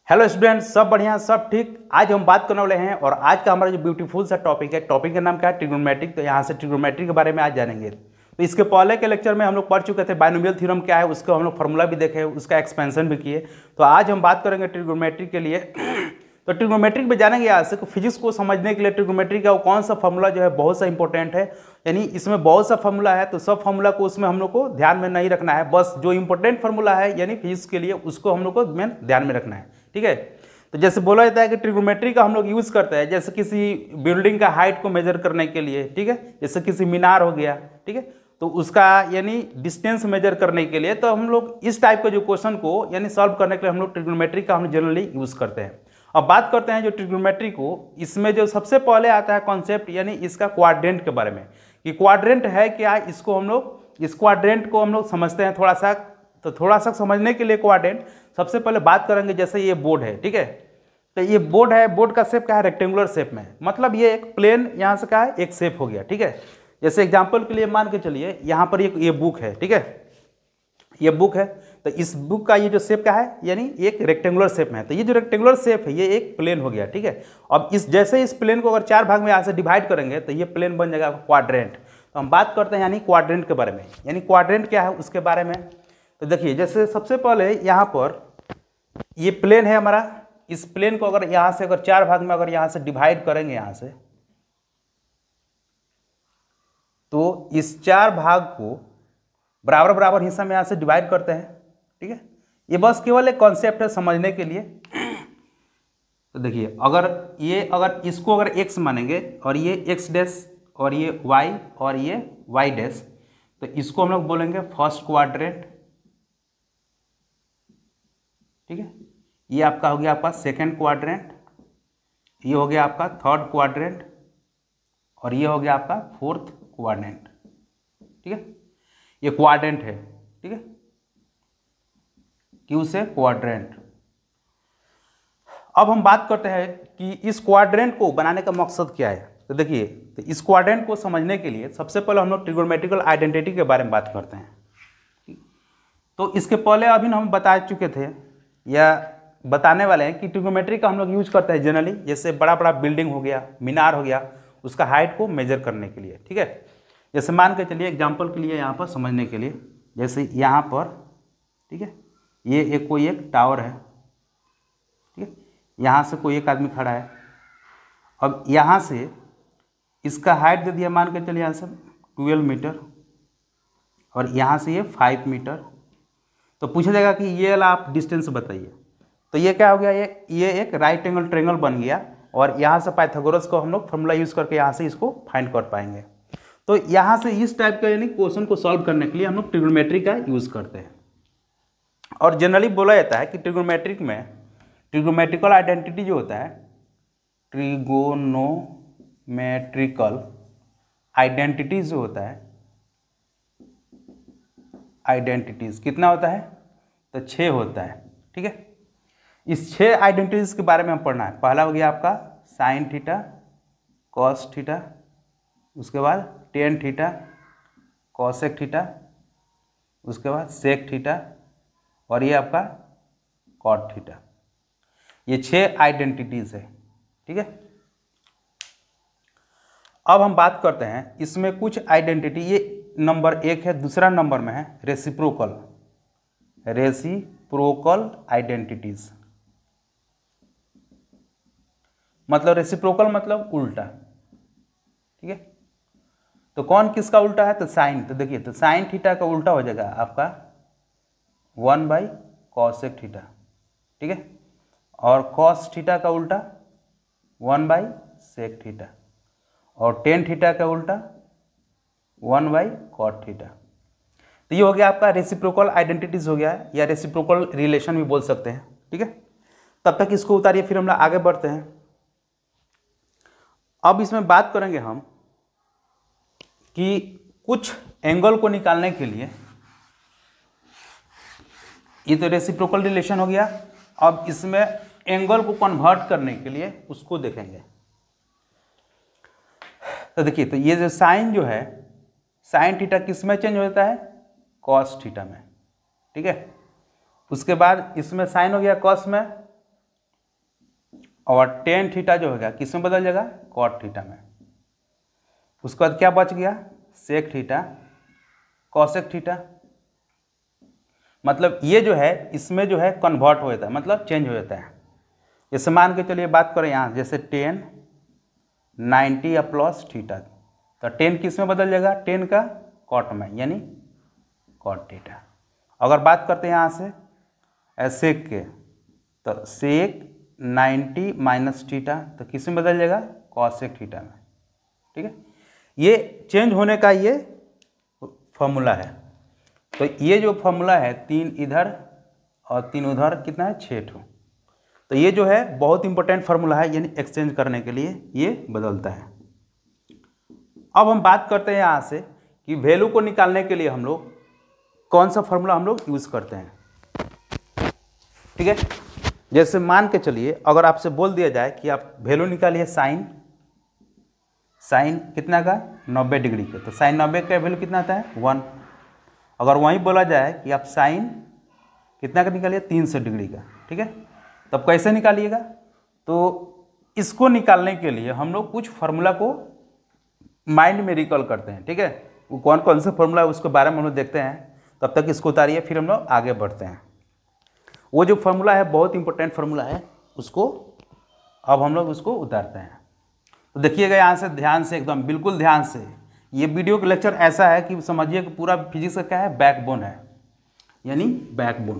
Hello students, सब बढ़िया, सब ठीक। आज हम बात करने वाले हैं और आज का हमारा जो ब्यूटीफुल सा टॉपिक है, टॉपिक का नाम क्या है? ट्रिग्नोमेट्रिक। तो यहाँ से ट्रिग्नोमेट्रिक के बारे में आज जानेंगे। तो इसके पहले के लेक्चर में हम लोग पढ़ चुके थे बायनोमियल थ्योरम क्या है, उसको हम लोग फार्मूला भी देखे, उसका एक्सपेंशन भी किए। तो आज हम बात करेंगे ट्रिग्नोमेट्रिक के लिए। तो ट्रिग्नोमेट्रिक में जानेंगे आज से फिजिक्स को समझने के लिए ट्रिग्नोमेट्रिक का वो कौन सा फार्मूला जो है बहुत सा इंपॉर्टेंट है। यानी इसमें बहुत सा फार्मूला है, तो सब फार्मूला को उसमें हम लोग को ध्यान में नहीं रखना है, बस जो इंपॉर्टेंट फार्मूला है यानी फिजिक्स के लिए उसको हम लोग को मेन ध्यान में रखना है। ठीक है, तो जैसे बोला जाता है कि ट्रिग्नोमेट्री का हम लोग यूज़ करते हैं जैसे किसी बिल्डिंग का हाइट को मेजर करने के लिए। ठीक है, जैसे किसी मीनार हो गया, ठीक है, तो उसका यानी डिस्टेंस मेजर करने के लिए, तो हम लोग इस टाइप के जो क्वेश्चन को यानी सॉल्व करने के लिए हम लोग ट्रिग्नोमेट्री का हम जनरली यूज़ करते हैं। अब बात करते हैं जो ट्रिग्नोमेट्री को, इसमें जो सबसे पहले आता है कॉन्सेप्ट यानी इसका क्वाड्रेंट के बारे में कि क्वाड्रेंट है क्या। इसको हम लोग इस क्वाड्रेंट को हम लोग समझते हैं थोड़ा सा। तो थोड़ा सा समझने के लिए क्वाड्रेंट सबसे पहले बात करेंगे। जैसे ये बोर्ड है, ठीक है, तो ये बोर्ड है, बोर्ड का शेप क्या है? रेक्टेंगुलर शेप में, मतलब ये एक प्लेन यहाँ से क्या है, एक शेप हो गया। ठीक है, जैसे एग्जांपल के लिए मान के चलिए यहाँ पर ये बुक है, ठीक है, ये बुक है, तो इस बुक का ये जो शेप क्या है यानी एक रेक्टेंगुलर शेप में है। तो ये जो रेक्टेंगुलर शेप है ये एक प्लेन हो गया। ठीक है, अब इस जैसे इस प्लेन को अगर चार भाग में यहाँ से डिवाइड करेंगे तो ये प्लेन बन जाएगा क्वाड्रेंट। तो हम बात करते हैं यानी क्वाड्रेंट के बारे में, यानी क्वाड्रेंट क्या है उसके बारे में। तो देखिए, जैसे सबसे पहले यहाँ पर ये प्लेन है हमारा, इस प्लेन को अगर यहाँ से अगर चार भाग में अगर यहाँ से डिवाइड करेंगे यहाँ से, तो इस चार भाग को बराबर बराबर हिस्सा में यहाँ से डिवाइड करते हैं। ठीक है, ये बस केवल एक कॉन्सेप्ट है समझने के लिए। तो देखिए, अगर इसको अगर x मानेंगे और ये x डैश और ये y और ये y डैश, तो इसको हम लोग बोलेंगे फर्स्ट क्वाड्रेंट। ठीक है, ये आपका हो गया आपका सेकेंड क्वाड्रेंट, ये हो गया आपका थर्ड क्वाड्रेंट और ये हो गया आपका फोर्थ क्वाड्रेंट। ठीक है, ये क्वाड्रेंट है। ठीक है, क्यू से क्वाड्रेंट। अब हम बात करते हैं कि इस क्वाड्रेंट को बनाने का मकसद क्या है। तो देखिए, तो इस क्वाड्रेंट को समझने के लिए सबसे पहले हम लोग ट्रिग्नोमेट्रिकल आइडेंटिटी के बारे में बात करते हैं। तो इसके पहले अभी हम बता चुके थे या बताने वाले हैं कि ट्रिग्नोमेट्री का हम लोग यूज करते हैं जनरली, जैसे बड़ा बड़ा बिल्डिंग हो गया, मीनार हो गया, उसका हाइट को मेजर करने के लिए। ठीक है, जैसे मान के चलिए एग्जांपल के लिए यहाँ पर समझने के लिए, जैसे यहाँ पर, ठीक है, ये एक कोई एक टावर है। ठीक है, यहाँ से कोई एक आदमी खड़ा है। अब यहाँ से इसका हाइट दे दिया, मान के चलिए यहाँ से 12 मीटर और यहाँ से ये 5 मीटर। तो पूछा जाएगा कि ये वाला आप डिस्टेंस बताइए। तो ये क्या हो गया, ये एक राइट एंगल ट्रायंगल बन गया और यहाँ से पाइथागोरस को हम लोग फॉर्मूला यूज़ करके यहाँ से इसको फाइंड कर पाएंगे। तो यहाँ से इस टाइप का यानी क्वेश्चन को सॉल्व करने के लिए हम लोग ट्रिग्नोमेट्री का यूज़ करते हैं। और जनरली बोला जाता है कि ट्रिग्नोमेट्रिक में ट्रिग्नोमेट्रिकल आइडेंटिटी जो होता है, ट्रिगोनोमेट्रिकल आइडेंटिटीज जो होता है, आइडेंटिटीज कितना होता है? तो 6 होता है। ठीक है, इस 6 आइडेंटिटीज के बारे में हम पढ़ना है। पहला हो गया आपका साइन थीटा, कॉस थीटा, उसके बाद टेन थीटा, कॉसेक थीटा, उसके बाद सेक थीटा और ये आपका कॉट थीटा। ये 6 आइडेंटिटीज है। ठीक है, अब हम बात करते हैं इसमें कुछ आइडेंटिटी, ये नंबर 1 है, दूसरा नंबर में है रेसिप्रोकल आइडेंटिटीज। मतलब रेसिप्रोकल मतलब उल्टा। ठीक है, तो कौन किसका उल्टा है? तो साइन। तो देखिए, तो साइन थीटा का उल्टा हो जाएगा आपका 1/कॉसेक थीटा। ठीक है, और कॉस थीटा का उल्टा 1/सेक थीटा और टेन थीटा का उल्टा 1/कॉट थीटा। तो ये हो गया आपका रेसिप्रोकल आइडेंटिटीज हो गया, या रेसिप्रोकल रिलेशन भी बोल सकते हैं। ठीक है, तब तक इसको उतारिए, फिर हम लोग आगे बढ़ते हैं। अब इसमें बात करेंगे हम कि कुछ एंगल को निकालने के लिए, ये तो रेसिप्रोकल रिलेशन हो गया। अब इसमें एंगल को कन्वर्ट करने के लिए उसको देखेंगे। तो देखिए, तो ये जो साइन जो है, साइन थीटा किस में चेंज होता है? कॉस थीटा में। ठीक है, उसके बाद इसमें साइन हो गया कॉस में, और टेन थीटा जो होगा किस में बदल जाएगा, कॉट थीटा में। उसके बाद क्या बच गया, सेक थीटा कॉसेक थीटा। मतलब ये जो है इसमें जो है कन्वर्ट हो जाता है, मतलब चेंज हो जाता है। जैसे मान के चलिए बात करें यहाँ, जैसे टेन 90 या प्लस थीटा, तो टेन किस में बदल जाएगा, टेन का कॉट में, यानी कॉट थीटा। अगर बात करते हैं यहाँ से सेक के, तो सेक 90 माइनस थीटा, तो किस में बदल जाएगा, कॉसेक थीटा में। ठीक है, ये चेंज होने का ये फॉर्मूला है। तो ये जो फॉर्मूला है 3 इधर और 3 उधर, कितना है, 6 ठो। तो ये जो है बहुत इंपॉर्टेंट फार्मूला है, यानी एक्सचेंज करने के लिए ये बदलता है। अब हम बात करते हैं यहाँ से कि वैल्यू को निकालने के लिए हम लोग कौन सा फार्मूला हम लोग यूज़ करते हैं। ठीक है, जैसे मान के चलिए अगर आपसे बोल दिया जाए कि आप वैल्यू निकालिए साइन कितना का, 90 डिग्री के, तो साइन 90 का वैल्यू कितना आता है, 1। अगर वहीं बोला जाए कि आप साइन कितना का निकालिए, 300 डिग्री का, ठीक है, तब कैसे निकालिएगा। तो इसको निकालने के लिए हम लोग कुछ फार्मूला को माइंड में रिकॉल करते हैं। ठीक है, वो कौन कौन से फार्मूला है उसके बारे में हम लोग देखते हैं। तब तक इसको उतारिए, फिर हम लोग आगे बढ़ते हैं। वो जो फार्मूला है बहुत इंपॉर्टेंट फार्मूला है, उसको अब हम लोग उसको उतारते हैं। तो देखिएगा यहाँ से ध्यान से, एकदम बिल्कुल ध्यान से। ये वीडियो का लेक्चर ऐसा है कि समझिए कि पूरा फिजिक्स का क्या है, बैकबोन है, यानी बैकबोन।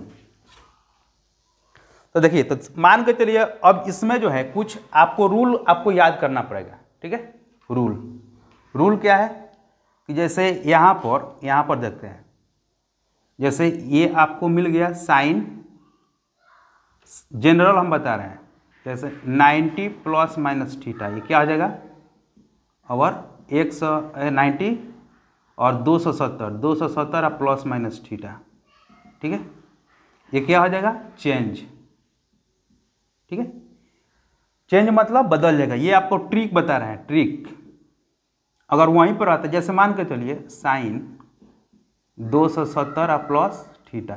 तो देखिए, तो मान के चलिए अब इसमें जो है कुछ आपको रूल आपको याद करना पड़ेगा। ठीक है, रूल क्या है कि जैसे यहाँ पर देखते हैं, जैसे ये आपको मिल गया साइन, जनरल हम बता रहे हैं, जैसे 90 प्लस माइनस थीटा, ये क्या हो जाएगा, और 190 और 270 और प्लस माइनस थीटा। ठीक है, ये क्या हो जाएगा, चेंज। ठीक है, चेंज मतलब बदल जाएगा। ये आपको ट्रिक बता रहे हैं, ट्रिक। अगर वहीं पर आता है, जैसे मान के चलिए साइन 270 और प्लस थीटा,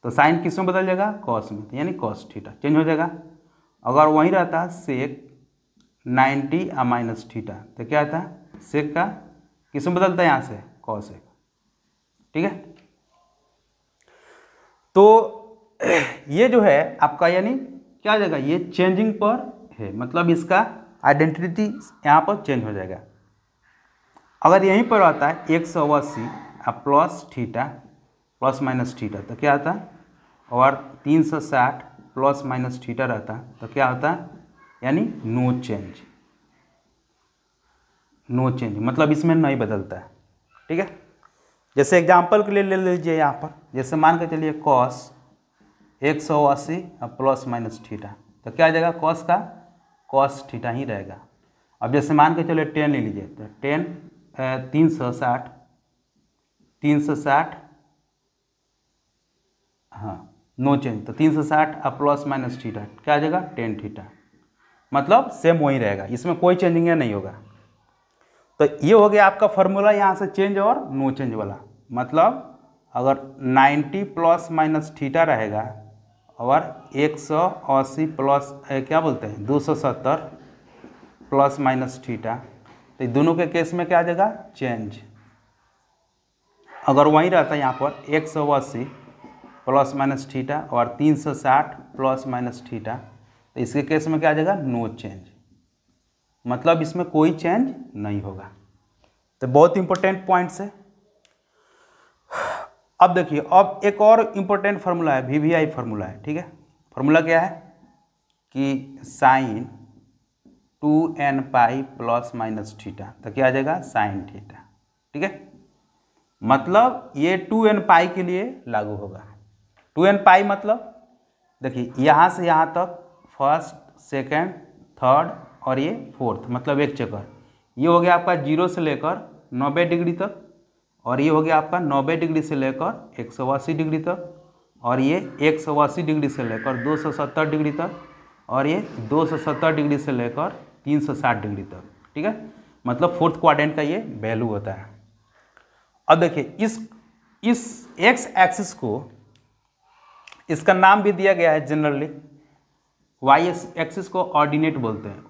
तो साइन किस में बदल जाएगा, कॉस में, यानी कॉस थीटा चेंज हो जाएगा। अगर वहीं रहता है सेक 90 और माइनस थीटा, तो क्या आता है, सेक का किस में बदलता है, यहाँ से कॉसेक। ठीक है, तो ये जो है आपका यानी क्या हो जाएगा, ये चेंजिंग पर है, मतलब इसका आइडेंटिटी यहाँ पर चेंज हो जाएगा। अगर यहीं पर आता है 180 plus theta plus minus theta, तो क्या आता है, और 360 प्लस माइनस थीटा रहता है, तो क्या होता है, यानी नो चेंज, मतलब इसमें नहीं बदलता है। ठीक है, जैसे एग्जांपल के लिए ले लीजिए यहाँ पर, जैसे मान के चलिए कॉस 180 प्लस माइनस थीटा, तो क्या आ जाएगा, कॉस का कॉस थीटा ही रहेगा। अब जैसे मान के चलिए 10 ले लीजिए, तो 10 360 हाँ नो चेंज, तो 360 प्लस माइनस थीटा क्या आ जाएगा, 10 थीटा, मतलब सेम वही रहेगा, इसमें कोई चेंजिंग नहीं होगा। तो ये हो गया आपका फार्मूला यहाँ से चेंज और नो चेंज वाला। मतलब अगर 90 प्लस माइनस थीटा रहेगा और 180 प्लस क्या बोलते हैं 270 प्लस माइनस थीटा, तो दोनों के केस में क्या आ जाएगा, चेंज। अगर वहीं रहता है यहाँ पर 180 प्लस माइनस थीटा और 360 प्लस माइनस थीटा, तो इसके केस में क्या आ जाएगा, नो चेंज, मतलब इसमें कोई चेंज नहीं होगा। तो बहुत इंपॉर्टेंट पॉइंट्स है। अब देखिए, अब एक और इंपॉर्टेंट फार्मूला है, वीवीआई फार्मूला है। ठीक है, फार्मूला क्या है कि sine 2n pi plus minus theta, तो क्या आ जाएगा, साइन थीटा। ठीक है, मतलब ये 2n पाई के लिए लागू होगा। 2n पाई मतलब देखिए यहाँ से यहाँ तक फर्स्ट, सेकेंड, थर्ड और ये फोर्थ, मतलब एक चक्कर। ये हो गया आपका 0 से लेकर 90 डिग्री तक, और ये हो गया आपका 90 डिग्री से लेकर 180 डिग्री तक, और ये 180 डिग्री से लेकर 270 डिग्री तक, और ये 270 डिग्री से लेकर 360 डिग्री तक। ठीक है, मतलब फोर्थ क्वाड्रेंट का ये वैल्यू होता है। अब देखिए इस एक्स एक्सिस को, इसका नाम भी दिया गया है जनरली वाई एक्सिस को ऑर्डिनेट बोलते हैं,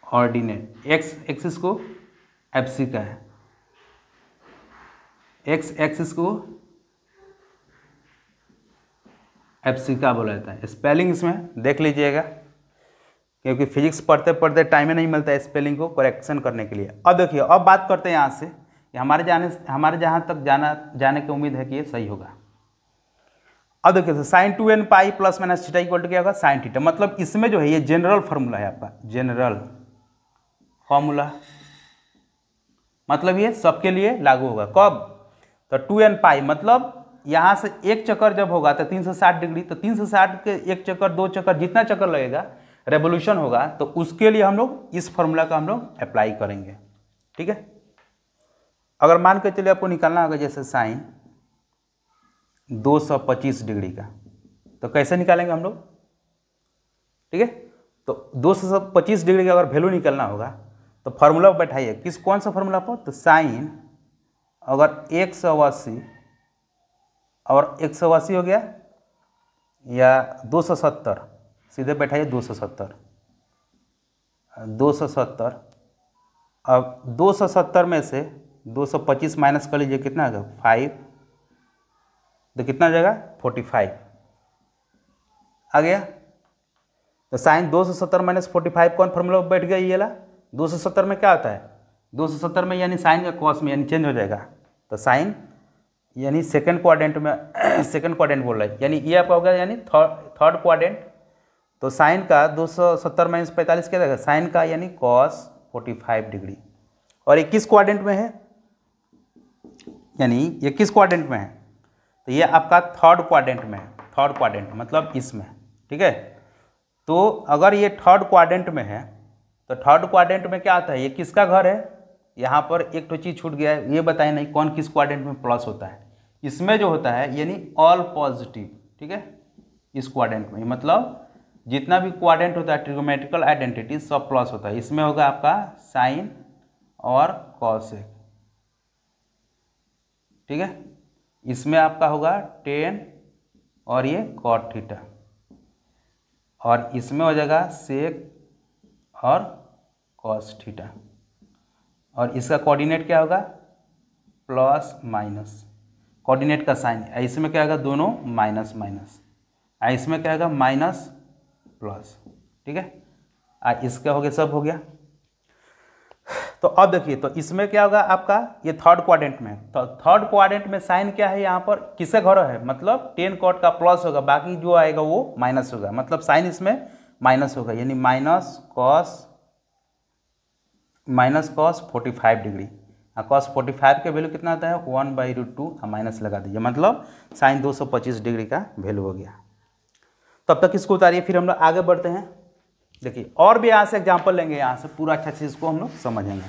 ऑर्डिनेट। एक्स एक्सिस को एफसी का है, एक्स एक्सिस को एफसी का बोला जाता है। स्पेलिंग इसमें देख लीजिएगा, क्योंकि फिजिक्स पढ़ते पढ़ते टाइम ही नहीं मिलता है स्पेलिंग को करेक्शन करने के लिए। अब देखिए, अब बात करते हैं यहाँ से कि हमारे जहाँ तक जाने की उम्मीद है कि ये सही होगा। अब देखिए, तो sine 2n pi plus minus theta equal to क्या होगा, साइन थीटा। मतलब इसमें जो है ये जनरल फार्मूला है आपका, जनरल फार्मूला, मतलब ये सबके लिए लागू होगा। कब? तो 2n पाई, मतलब यहाँ से एक चक्कर जब होगा तो 360 डिग्री, तो 360 के एक चक्कर, दो चक्कर, जितना चक्कर लगेगा, रेवोल्यूशन होगा, तो उसके लिए हम लोग इस फॉर्मूला का हम लोग अप्लाई करेंगे। ठीक है, अगर मान के चलिए आपको निकालना होगा जैसे साइन 225 डिग्री का, तो कैसे निकालेंगे हम लोग? ठीक है, तो 225 डिग्री का अगर वैल्यू निकालना होगा तो फार्मूला बैठाइए, कौन सा फार्मूला पर? तो साइन अगर 180 और 180 हो गया या 270, सीधे बैठाइए 270। अब 270 में से 225 माइनस कर लीजिए, कितना होगा 5, तो कितना हो जाएगा 45 आ गया। तो साइन 270 माइनस 45 कौन फॉर्मूला बैठ गया ये ला? 270 में क्या होता है? 270 में यानी साइन का कॉस में यानी चेंज हो जाएगा, तो साइन यानी सेकंड क्वाड्रेंट में, सेकंड क्वाड्रेंट बोल रहा है, यानी ये आपका होगा यानी थर्ड क्वाड्रेंट। तो साइन का 270 माइनस 45 क्या देगा? साइन का यानी कॉस 45 डिग्री। और ये किस क्वाड्रेंट में है? यानी ये किस क्वाड्रेंट में है? तो ये आपका थर्ड क्वाड्रेंट में है, थर्ड क्वाड्रेंट मतलब इसमें। ठीक है, तो अगर ये थर्ड क्वाड्रेंट में है तो थर्ड क्वाड्रेंट में क्या आता है? ये किसका घर है? यहाँ पर एक तो चीज़ छूट गया है, ये बताए नहीं कौन किस क्वाड्रेंट में प्लस होता है। इसमें जो होता है यानी ऑल पॉजिटिव। ठीक है, इस क्वाड्रेंट में, मतलब जितना भी क्वाड्रेंट होता है ट्रिगोनोमेट्रिकल आइडेंटिटी सब प्लस होता है। इसमें होगा आपका साइन और कॉसेक। ठीक है, इसमें आपका होगा टेन और ये कॉट थीटा, और इसमें हो जाएगा सेक और कॉस थीटा, और इसका कोऑर्डिनेट क्या होगा? प्लस माइनस, कोऑर्डिनेट का साइन। इसमें क्या होगा? दोनों माइनस माइनस, इसमें क्या होगा? Minus plus. ठीक है, इसका हो गया, सब हो गया। तो अब देखिए, तो इसमें क्या होगा आपका? ये थर्ड क्वाड्रेंट में, तो थर्ड क्वाड्रेंट में साइन क्या है? यहाँ पर किसका घर है? मतलब 10 कॉट का प्लस होगा, बाकी जो आएगा वो माइनस होगा, मतलब साइन इसमें माइनस होगा, यानी माइनस कॉस 45 डिग्री। कॉस 45 का वैल्यू कितना आता है? 1/√2, माइनस लगा दीजिए, मतलब साइन 225 डिग्री का वैल्यू हो गया। तब तक इसको उतारिए, फिर हम लोग आगे बढ़ते हैं। देखिए, और भी यहाँ से एग्जाम्पल लेंगे, यहाँ से पूरा अच्छा चीज को हम लोग समझेंगे।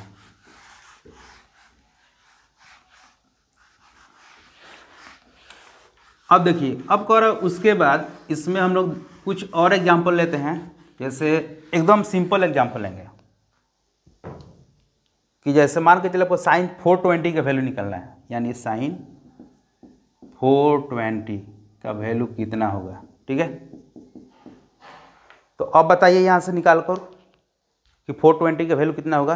अब देखिए, अब कर उसके बाद इसमें हम लोग कुछ और एग्जाम्पल लेते हैं। जैसे एकदम सिंपल एग्जाम्पल लेंगे कि जैसे मान के चले आपको साइन 420 का वैल्यू निकलना है, यानी साइन 420 का वैल्यू कितना होगा। ठीक है, तो अब बताइए यहाँ से निकाल कर कि 420 का वैल्यू कितना होगा।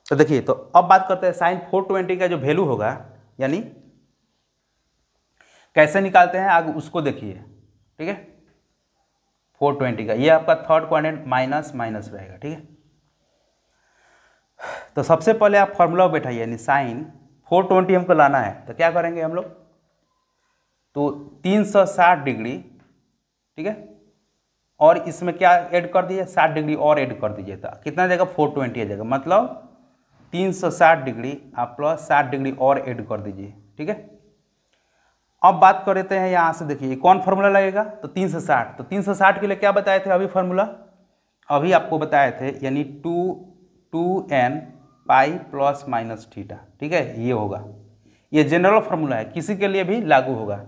तो देखिए, तो अब बात करते हैं साइन 420 का जो वैल्यू होगा, यानी कैसे निकालते हैं आगे उसको देखिए। ठीक है, 420 का ये आपका थर्ड क्वाड्रेंट माइनस माइनस रहेगा। ठीक है, तो सबसे पहले आप फॉर्मूला बैठाइए, यानी साइन 420 हमको लाना है, तो क्या करेंगे हम लोग? तो 360 डिग्री, ठीक है, और इसमें क्या ऐड कर दीजिए? 60 डिग्री और ऐड कर दीजिए, तो कितना जाएगा? 420 आ जाएगा, मतलब 360 डिग्री आप प्लस 60 डिग्री और ऐड कर दीजिए। ठीक है, अब बात कर लेते हैं यहाँ से। देखिए कौन फार्मूला लगेगा? तो 360, तो 360 के लिए क्या बताए थे अभी फार्मूला? अभी आपको बताए थे, यानी 2n pi plus minus theta. ठीक है, ये होगा, ये जनरल फार्मूला है, किसी के लिए भी लागू होगा।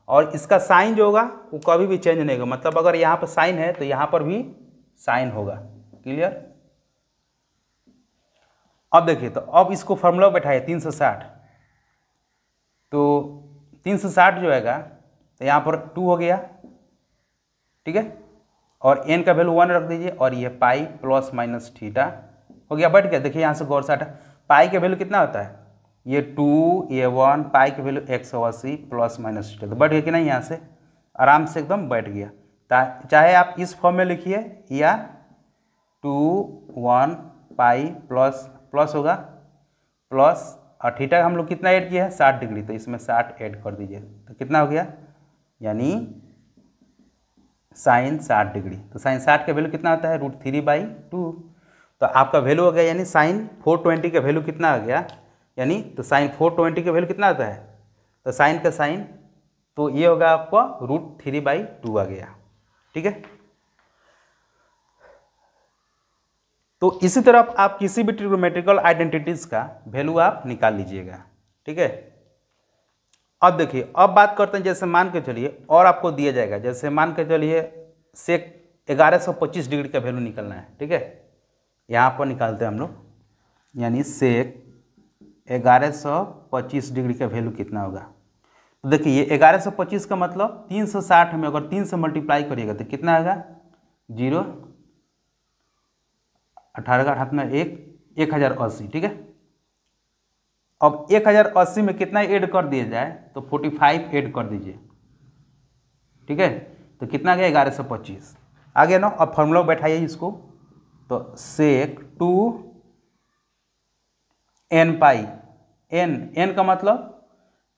और इसका साइन जो होगा वो कभी भी चेंज नहीं होगा, मतलब अगर यहाँ पर साइन है तो यहाँ पर भी साइन होगा। क्लियर? अब देखिए, तो अब इसको फार्मूला बैठाइए 360, तो 360 जो आएगा तो यहाँ पर 2 हो गया, ठीक है, और n का वैल्यू 1 रख दीजिए, और ये पाई प्लस माइनस थीटा हो गया, बैठ गया। देखिए यहाँ से गौर से हटा, पाई का वैल्यू कितना होता है, ये 2, ये 1, पाई की वैल्यू 180 प्लस माइनस थीटा, तो बैठ गया कि नहीं, यहाँ से आराम से एकदम बैठ गया। चाहे आप इस फॉर्म में लिखिए या 2, 1 पाई प्लस होगा प्लस, और थीटा हम लोग कितना ऐड किया है 60 डिग्री, तो इसमें 60 ऐड कर दीजिए, तो कितना हो गया, यानी साइन 60 डिग्री। तो साइन 60 का वैल्यू कितना आता है, √3/2। तो आपका वैल्यू हो गया, यानी साइन 420 का वैल्यू कितना आ गया, यानी तो साइन 420 का वैल्यू कितना आता है, तो साइन का साइन, तो ये होगा आपका √3/2 आ गया, ठीक है। तो इसी तरह आप किसी भी ट्रिग्नोमेट्रिकल आइडेंटिटीज का वैल्यू आप निकाल लीजिएगा, ठीक है। अब देखिए, अब बात करते हैं, जैसे मान के चलिए और आपको दिया जाएगा, जैसे मान के चलिए सेक 1125 डिग्री का वैल्यू निकलना है, ठीक है, यहाँ पर निकालते हैं हम लोग, यानी सेक 1125 डिग्री का वैल्यू कितना होगा। तो देखिए ये 1125 का मतलब 360 में अगर 3 से मल्टीप्लाई करिएगा तो कितना आएगा, 0, 18 का हाथ में 1, 1080, ठीक है। अब 1080 में कितना ऐड कर दिया जाए, तो 45 ऐड कर दीजिए, ठीक है, तो कितना आ गया 1125 आ गया ना। अब फॉर्मूला बैठाइए इसको, तो सेक 2 n पाई, n का मतलब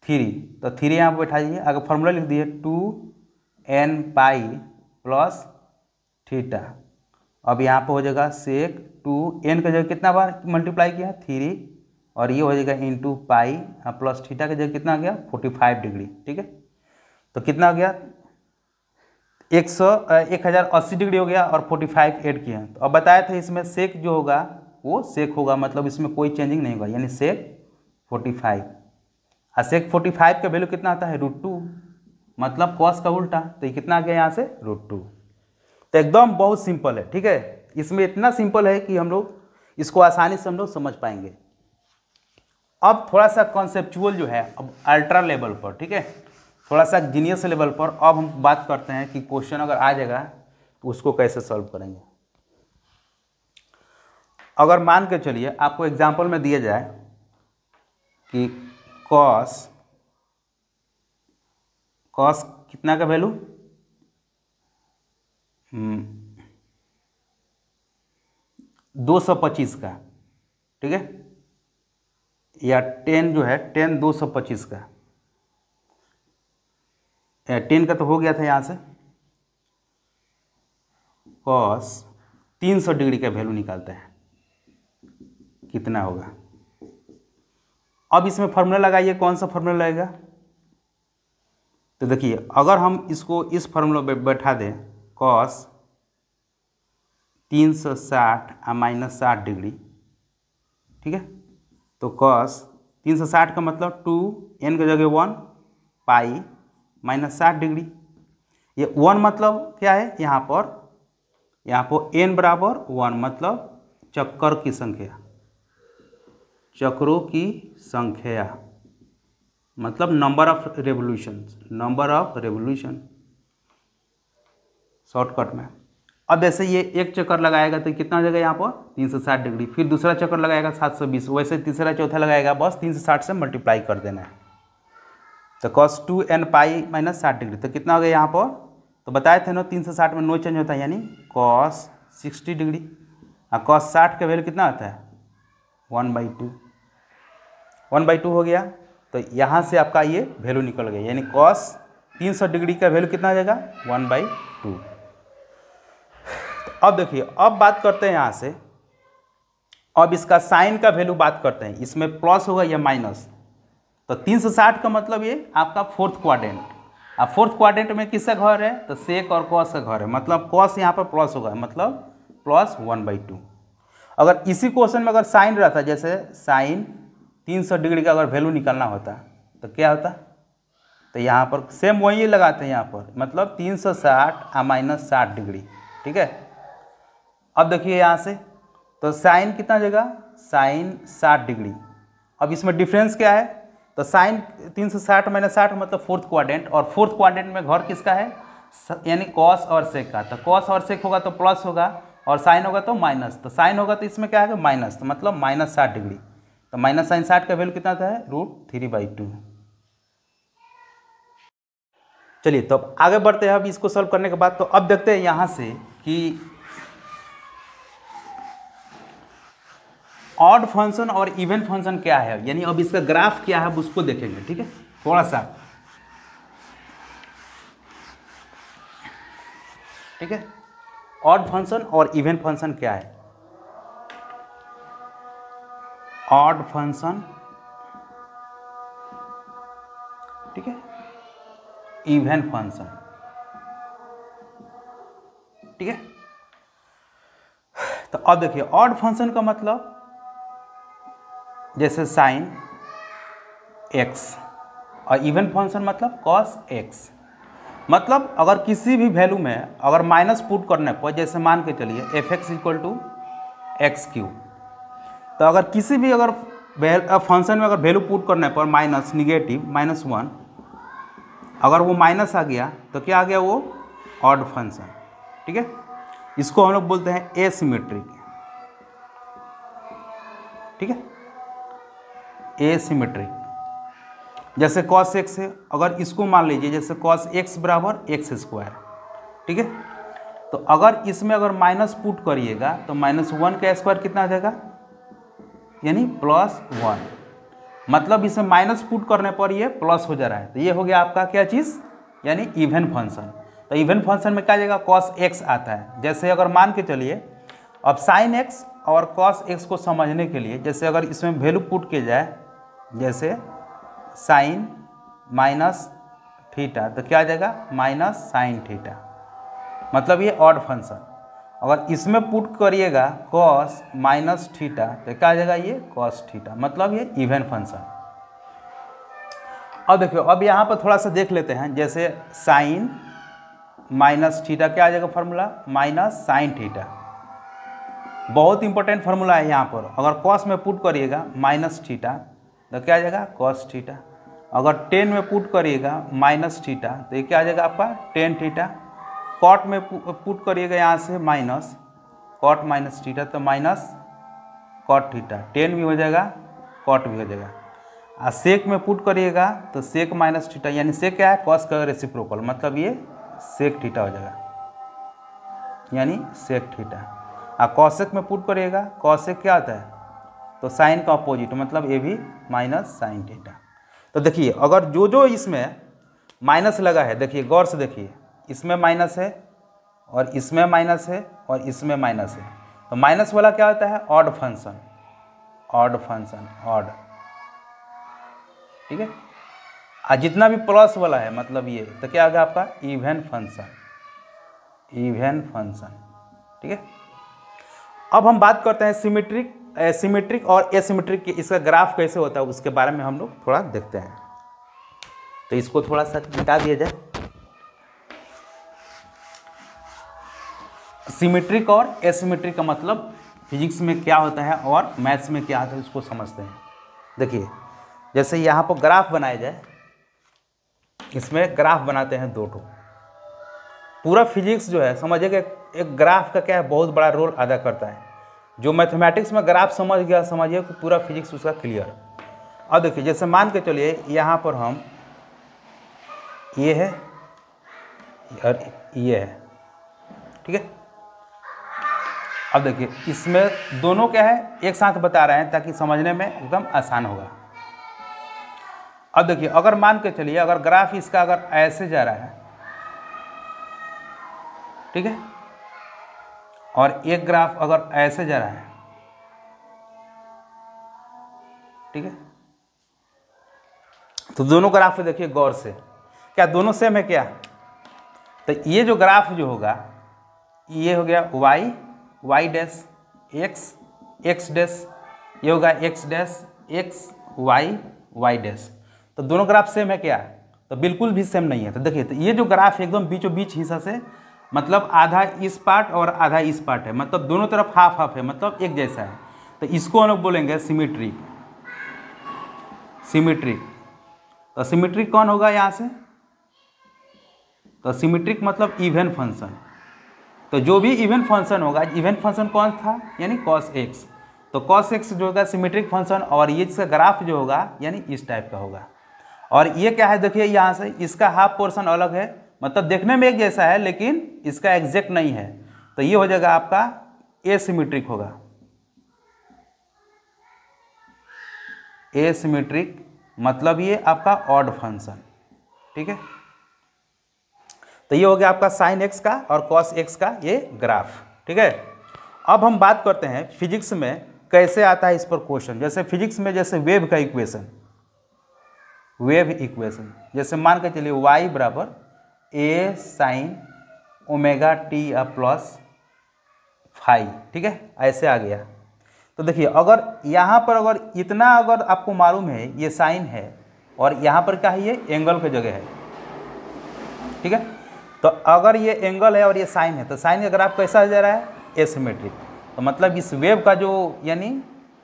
3, तो 3 यहाँ पर बैठाइए, अगर फॉर्मूला लिख दिए 2n पाई प्लस थीटा। अब यहाँ पर हो जाएगा सेक 2n का जगह कितना बार मल्टीप्लाई किया 3, और ये हो जाएगा इंटू पाई प्लस थीटा का जगह कितना आ गया 45 डिग्री, ठीक है। तो कितना हो गया 1080 डिग्री हो गया, और 45 ऐड किया। तो अब बताया था इसमें सेक जो होगा वो सेक होगा, मतलब इसमें कोई चेंजिंग नहीं होगा, यानी सेक 45, और सेक 45 का वैल्यू कितना आता है √2, मतलब कॉस का उल्टा, तो ये कितना आ गया यहाँ से √2। तो एकदम बहुत सिंपल है, ठीक है, इसमें इतना सिंपल है कि हम लोग इसको आसानी से हम लोग समझ पाएंगे। अब थोड़ा सा कॉन्सेप्चुअल जो है, अब अल्ट्रा लेवल पर, ठीक है, थोड़ा सा जीनियस लेवल पर अब हम बात करते हैं कि क्वेश्चन अगर आ जाएगा तो उसको कैसे सॉल्व करेंगे। अगर मान के चलिए आपको एग्जांपल में दिया जाए कि कॉस कितना का वैल्यू 225 का, ठीक है, या 10 जो है 10 225 का, 10 का तो हो गया था यहाँ से, कॉस 300 डिग्री का वैल्यू निकालते हैं कितना होगा। अब इसमें फार्मूला लगाइए, कौन सा फार्मूला लगेगा, तो देखिए अगर हम इसको इस फार्मूला पे बैठा दें, कॉस 360 माइनस 60 डिग्री, ठीक है, तो कॉस 360 का मतलब 2n की जगह 1 पाई माइनस 60 डिग्री, ये 1 मतलब क्या है, यहाँ पर n बराबर 1 मतलब चक्कर की संख्या, चक्रों की संख्या मतलब नंबर ऑफ रेवोल्यूशन शॉर्टकट में। अब जैसे ये एक चक्कर लगाएगा तो कितना हो जाएगा यहाँ पर 360 डिग्री, फिर दूसरा चक्कर लगाएगा 720, वैसे तीसरा चौथा लगाएगा, बस 360 से मल्टीप्लाई कर देना है। तो cos 2n pi minus 60 degree, तो कितना हो गया यहाँ पर, तो बताए थे ना 360 में नो चेंज होता है, यानी cos 60 डिग्री, और cos 60 का वैल्यू कितना आता है 1/2 हो गया। तो यहाँ से आपका ये वैल्यू निकल गया, यानी cos 300 डिग्री का वैल्यू कितना आ जाएगा 1/2। तो अब देखिए, अब बात करते हैं यहाँ से, अब इसका साइन का वैल्यू बात करते हैं, इसमें प्लस होगा या माइनस। तो 360 का मतलब ये आपका फोर्थ क्वाड्रेंट, अब फोर्थ क्वाड्रेंट में किसका घर है, तो सेक और कॉस का घर है, मतलब कॉस यहाँ पर प्लस होगा, मतलब प्लस 1/2। अगर इसी क्वेश्चन में अगर साइन रहता, जैसे साइन 300 डिग्री का अगर वैल्यू निकालना होता तो क्या होता, तो यहाँ पर सेम वही लगाते हैं यहाँ पर, मतलब 360 माइनस 60 डिग्री, ठीक है। अब देखिए यहाँ से, तो साइन कितना जगह साइन 60 डिग्री। अब इसमें डिफरेंस क्या है, तो साइन 360 माइनस 60 मतलब फोर्थ क्वाड्रेंट, और फोर्थ क्वाड्रेंट में घर किसका है, यानी कॉस और सेक का। तो कॉस और सेक होगा तो प्लस होगा, और साइन होगा तो माइनस। तो साइन होगा तो इसमें क्या आएगा माइनस, तो मतलब माइनस 60 डिग्री। तो माइनस साइन 60 का वैल्यू कितना आता है √3/2। चलिए तो अब आगे बढ़ते हैं। अब इसको सॉल्व करने के बाद तो अब देखते हैं यहाँ से कि ऑड फंक्शन और इवन फंक्शन क्या है, यानी अब इसका ग्राफ क्या है उसको देखेंगे। ठीक है, थोड़ा सा, ठीक है, ऑड फंक्शन और इवन फंक्शन क्या है। ऑड फंक्शन, ठीक है, इवन फंक्शन, ठीक है। तो अब देखिए ऑड फंक्शन का मतलब जैसे साइन x, और इवन फंक्शन मतलब कॉस x। मतलब अगर किसी भी वैल्यू में अगर माइनस पुट करने पर, जैसे मान के चलिए fx = x³, तो अगर किसी भी अगर फंक्शन में अगर वैल्यू पुट करने पर माइनस, निगेटिव -1, अगर वो माइनस आ गया तो क्या आ गया, वो ऑड फंक्शन। ठीक है, इसको हम लोग बोलते हैं एसिमेट्रिक। ठीक है, एसिमेट्रिक। जैसे cos x है, अगर इसको मान लीजिए जैसे cos x = x²। ठीक है, तो अगर इसमें अगर माइनस पुट करिएगा तो -1 का स्क्वायर कितना आ जाएगा, यानी +1। मतलब इसमें माइनस पुट करने पर ये प्लस हो जा रहा है, तो ये हो गया आपका क्या चीज़, यानी इवन फंक्शन। तो इवन फंक्शन में क्या आ जाएगा, cos x आता है। जैसे अगर मान के चलिए अब sin x और cos x को समझने के लिए, जैसे अगर इसमें वैल्यू पुट किया जाए, जैसे sin -θ, तो क्या आ जाएगा -sin θ, मतलब ये ऑड फंक्शन। अगर इसमें पुट करिएगा cos -θ, तो क्या आ जाएगा ये cos θ, मतलब ये इवन फंक्शन। अब देखियो, अब यहाँ पर थोड़ा सा देख लेते हैं। जैसे sin -θ क्या आ जाएगा फार्मूला, -sin θ। बहुत इंपॉर्टेंट फार्मूला है यहाँ पर। अगर cos में पुट करिएगा -θ, तो क्या आ जाएगा cos θ। अगर tan में पुट करिएगा -θ, तो ये क्या आ जाएगा आपका tan θ। cot में पुट करिएगा यहाँ से माइनस, cot -θ, तो माइनस cot θ। tan भी हो जाएगा, cot भी हो जाएगा। और sec में पुट करिएगा तो sec -θ, यानी sec क्या है, cos का रेसिप्रोकल, मतलब ये sec θ हो जाएगा, यानी sec θ। और cosec में पुट करिएगा, cosec क्या आता है, तो साइन का अपोजिट, मतलब ये भी -sin θ। तो देखिए अगर जो जो इसमें माइनस लगा है, देखिए गौर से देखिए, इसमें माइनस है और इसमें माइनस है और इसमें माइनस है, तो माइनस वाला क्या होता है, odd function. Odd function, odd. ठीक है, और जितना भी प्लस वाला है मतलब ये, तो क्या होगा आपका इवन फंक्शन। Even function. ठीक है, अब हम बात करते हैं सिमेट्रिक और एसिमेट्रिक के, इसका ग्राफ कैसे होता है उसके बारे में हम लोग थोड़ा देखते हैं। तो इसको थोड़ा सा मिटा दिया जाए। सिमेट्रिक और एसिमेट्रिक का मतलब फिजिक्स में क्या होता है और मैथ्स में क्या होता है उसको समझते हैं। देखिए जैसे यहाँ पर ग्राफ बनाया जाए, इसमें ग्राफ बनाते हैं 2 ठो। पूरा फिजिक्स जो है समझिएगा एक ग्राफ का क्या है, बहुत बड़ा रोल अदा करता है। जो मैथमेटिक्स में ग्राफ समझ गया, समझिए कि पूरा फिजिक्स उसका क्लियर। अब देखिए जैसे मान के चलिए यहाँ पर हम, ये है और ये है। ठीक है, अब देखिए इसमें दोनों क्या है, एक साथ बता रहे हैं ताकि समझने में एकदम आसान होगा। अब देखिए अगर मान के चलिए अगर ग्राफ इसका अगर ऐसे जा रहा है, ठीक है, और एक ग्राफ अगर ऐसे जा रहा है, ठीक है, तो दोनों ग्राफ देखिए गौर से, क्या दोनों सेम है क्या, तो ये जो ग्राफ जो होगा ये हो गया y डैश x डैश, ये होगा x dash x y dash. तो दोनों ग्राफ सेम है क्या, तो बिल्कुल भी सेम नहीं है। तो देखिए तो ये जो ग्राफ एकदम बीचों बीच हिस्सा से, मतलब आधा इस पार्ट और आधा इस पार्ट है, मतलब दोनों तरफ हाफ हाफ है, मतलब एक जैसा है। तो इसको हम लोग बोलेंगे सिमेट्रिक। सिमेट्रिक तो सिमेट्रिक कौन होगा यहाँ से? तो सिमेट्रिक मतलब इवन फंक्शन। तो जो भी इवन फंक्शन होगा, इवन फंक्शन कौन था? यानी cos x। तो cos x जो होगा सिमेट्रिक फंक्शन, और ये इसका ग्राफ जो होगा यानी इस टाइप का होगा। और ये क्या है देखिए, यहाँ से इसका हाफ पोर्शन अलग है, मतलब देखने में एक जैसा है लेकिन इसका एग्जैक्ट नहीं है। तो ये हो जाएगा आपका एसिमेट्रिक होगा। एसिमेट्रिक मतलब ये आपका ऑड फंक्शन, ठीक है। तो ये हो गया आपका साइन एक्स का और कॉस एक्स का ये ग्राफ, ठीक है। अब हम बात करते हैं फिजिक्स में कैसे आता है इस पर क्वेश्चन। जैसे फिजिक्स में जैसे वेव का इक्वेशन, वेव इक्वेशन जैसे मान के चलिए y बराबर a sine omega t plus phi, ठीक है, ऐसे आ गया। तो देखिए अगर यहाँ पर अगर इतना अगर आपको मालूम है ये साइन है और यहाँ पर क्या है, ये एंगल की जगह है, ठीक है। तो अगर ये एंगल है और ये साइन है, तो साइन का ग्राफ कैसा जा रहा है? एसिमेट्रिक। तो मतलब इस वेव का जो यानी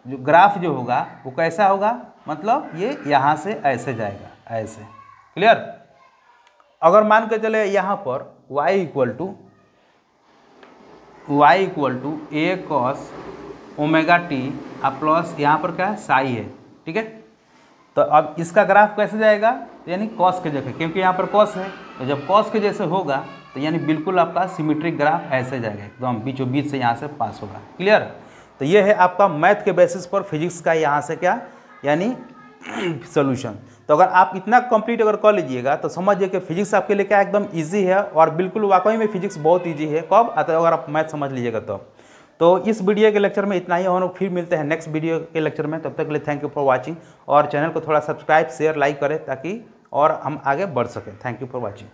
जो ग्राफ जो होगा वो कैसा होगा? मतलब ये यहाँ से ऐसे जाएगा, ऐसे। क्लियर? अगर मान के चले यहाँ पर y equal to a cos omega t plus यहाँ पर क्या है? साई है, ठीक है। तो अब इसका ग्राफ कैसे जाएगा? यानी कॉस के जगह, क्योंकि यहाँ पर कॉस है, तो जब कॉस के जैसे होगा तो यानी बिल्कुल आपका सिमेट्रिक ग्राफ ऐसे जाएगा, एकदम बीचों बीच से यहाँ से पास होगा। क्लियर? तो ये है आपका मैथ के बेसिस पर फिजिक्स का यहाँ से क्या यानी सोल्यूशन। तो अगर आप इतना कंप्लीट अगर कर लीजिएगा तो समझिए कि फिजिक्स आपके लिए क्या एकदम इजी है, और बिल्कुल वाकई में फिजिक्स बहुत इजी है। कब आता है? अगर आप मैथ समझ लीजिएगा तो इस वीडियो के लेक्चर में इतना ही। हम लोग फिर मिलते हैं नेक्स्ट वीडियो के लेक्चर में। तब तक के लिए थैंक यू फॉर वाचिंग, और चैनल को थोड़ा सब्सक्राइब शेयर लाइक करें ताकि और हम आगे बढ़ सकें। Thank you for watching.